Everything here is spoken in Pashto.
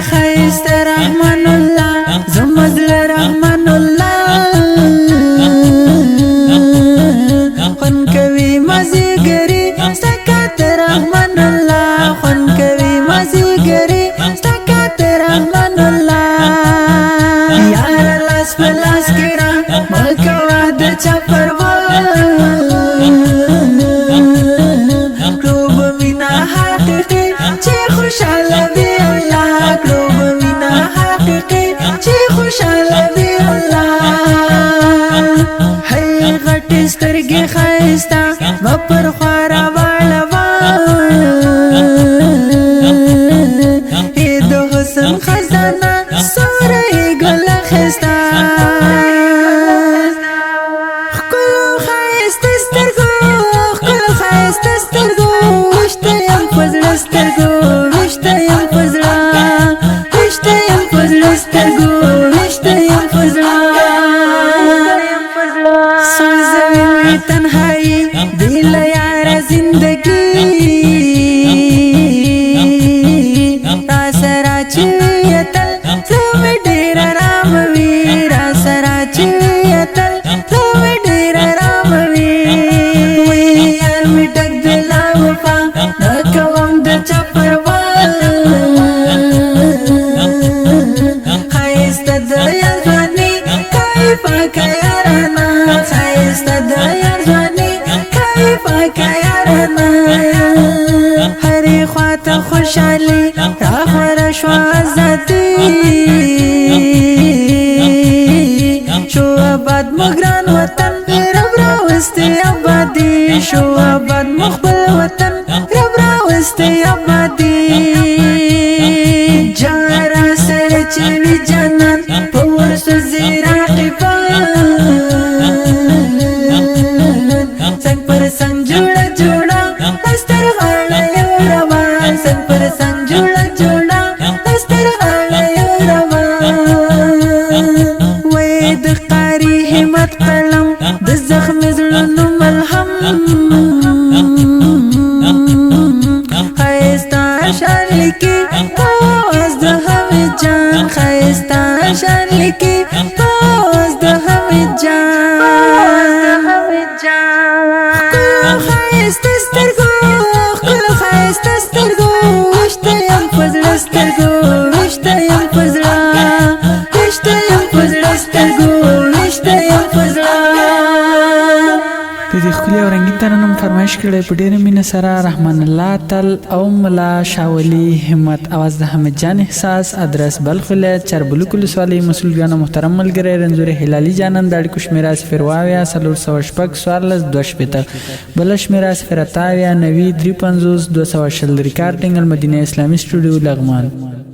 خیست رحمان الله زمزل رحمان الله خون کوي مازیګری سکات رحمان الله خون کوي مازیګری سکات رحمان الله یار لاس پلاس کرا مکوا د چا پروا کلوب مینا حقیقی چه خوشحاله وی الله کلوب مینا حقیقی چه خوشحاله وی الله هی غټی سترګې خایستا و پر خوارا واړوا ای د حسن خزانه سورې ګل خستا تنهایی دل یار زندگی را سرا چویتل تم ډیر رام وی را سرا چویتل تم ډیر رام وی یار می ټک دل وفا نکوم د چپروا خایست د یزانی کیفا کیارنا خایست د هری خواته خوشحالی راخور شو آزادی شو آباد مگران وطن رب راوستی آبادی شو آباد مخبل وطن رب راوستی آبادی جارا سر چوی جنان پور سوزی راقبان سنگ پر سنگ جوڑا جوڑا استر غاڑا یو روان سنگ پر سنگ جوڑا جوڑا استر غاڑا یو روان وی د قاری حمد قلم د زخم زلونو ملهم خیستا شان لکی پاوز د حمد جان خیستا شان لکی پاوز د حمد جان خیست سترگو خلو خیست سترگو وشتیم فضل سترگو وشتیم فضلا وشتیم فضل سترگو وشتیم فضلا په دې ښکلي او رنګین ترنم فرمایش کړی په ډېره مینه سره رحمان الله تل او ملا شاولي همت اواز د حمید جان احساس ادرس بلخ ولایت چربلوک ولسوالۍ مسؤلګانو محترم ملګری رنځور هلالي جانان د اړیکو شمېره 0 406 14 2 بله شمېره 0 90 350 220 ریکارډینګ المدینه اسلامي سټوډیو لغمان.